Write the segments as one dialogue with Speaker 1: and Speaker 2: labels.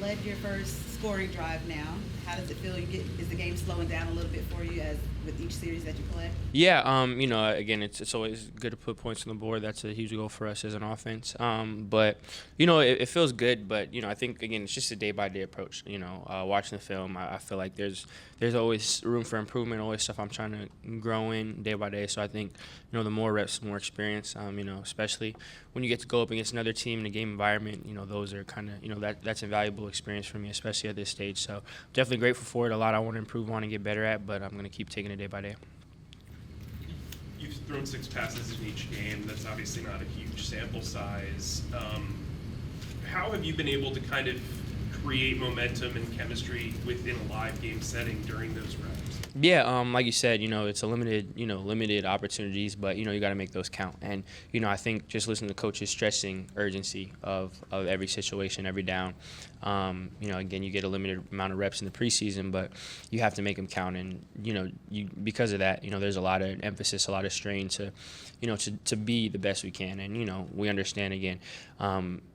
Speaker 1: led your first scoring drive now. How does it feel? Is the game slowing down a little bit for you as with each series that you play?
Speaker 2: Yeah, again, it's always good to put points on the board. That's a huge goal for us as an offense. But it feels good. But I think again, it's just a day by day approach. Watching the film, I feel like there's always room for improvement. Always stuff I'm trying to grow in day by day. So I think the more reps, the more experience. Especially when you get to go up against another team in a game environment. Those are kind of that's invaluable experience for me, especially at this stage. So definitely grateful for it. A lot I want to improve on and get better at, but I'm going to keep taking it day by day.
Speaker 3: You've thrown 6 passes in each game. That's obviously not a huge sample size. How have you been able to kind of create momentum and chemistry within a live game setting during those reps?
Speaker 2: Yeah, like you said, it's a limited opportunities, but you got to make those count. And I think just listening to coaches stressing urgency of every situation, every down. Again, you get a limited amount of reps in the preseason, but you have to make them count. And because of that, there's a lot of emphasis, a lot of strain to be the best we can. And we understand again.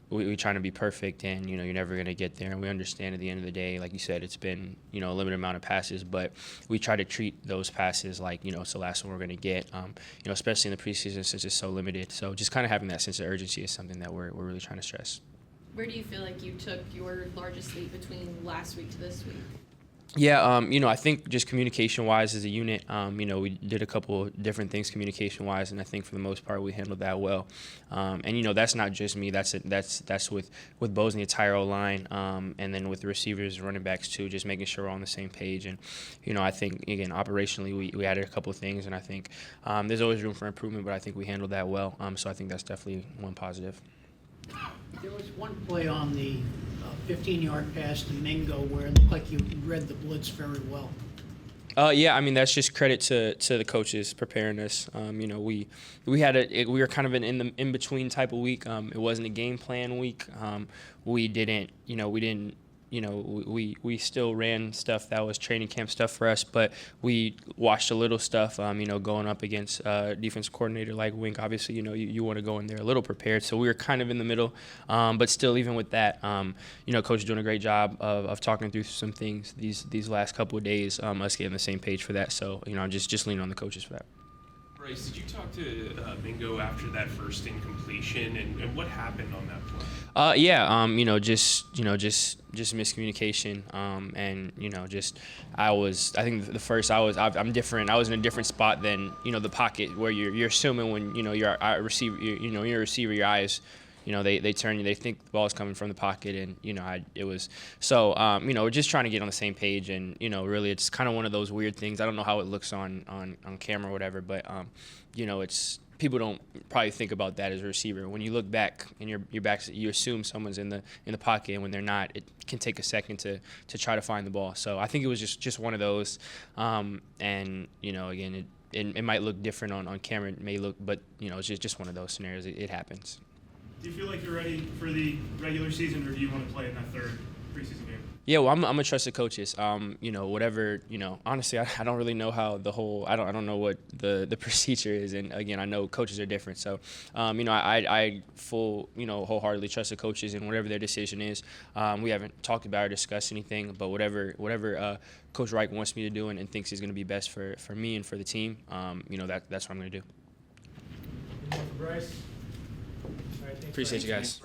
Speaker 2: We're trying to be perfect, and you're never going to get there. And we understand at the end of the day, like you said, it's been a limited amount of passes, but we try to treat those passes like it's the last one we're going to get. Especially in the preseason since it's so limited. So just kind of having that sense of urgency is something that we're really trying to stress.
Speaker 4: Where do you feel like you took your largest leap between last week to this week?
Speaker 2: Yeah, I think just communication-wise as a unit, we did a couple different things communication-wise, and I think for the most part we handled that well. And that's not just me. That's with Bose and the entire O-line, and then with the receivers, running backs too, just making sure we're on the same page. And I think again operationally we added a couple of things, and I think there's always room for improvement, but I think we handled that well. So I think that's definitely one positive.
Speaker 5: There was one play on the 15-yard pass to Mingo where it looked like you read the blitz very well.
Speaker 2: Yeah, that's just credit to the coaches preparing us. We were kind of in the in between type of week. It wasn't a game plan week. We still ran stuff that was training camp stuff for us, but we watched a little stuff. Going up against defense coordinator like Wink. Obviously, you want to go in there a little prepared. So we were kind of in the middle, but still, even with that, coach is doing a great job of talking through some things these last couple of days. Us getting the same page for that. So just leaning on the coaches for that.
Speaker 3: Bryce, did you talk to Mingo after that first incompletion, and what happened on that play? Just miscommunication, and I'm different. I was in a different spot than the pocket where you're assuming when you're a receiver, you're a receiver, your eyes. They turn you. They think the ball is coming from the pocket, and we're just trying to get on the same page, and really it's kind of one of those weird things. I don't know how it looks on camera or whatever, but it's people don't probably think about that as a receiver. When you look back and your back, you assume someone's in the pocket, and when they're not, it can take a second to try to find the ball. So I think it was just one of those, and again it might look different on camera. It may look, but it's just one of those scenarios. It happens.
Speaker 6: Do you feel like you're ready for the regular season, or do you want to play in that third preseason game?
Speaker 2: Yeah, well, I'm a trusted coaches. Whatever. Honestly, I don't really know how the whole. I don't know what the procedure is, and again, I know coaches are different. So, I wholeheartedly trust the coaches and whatever their decision is. We haven't talked about or discussed anything, but whatever Coach Reich wants me to do and thinks is going to be best for me and for the team, that's what I'm going to do.
Speaker 6: Bryce.
Speaker 2: Appreciate you guys.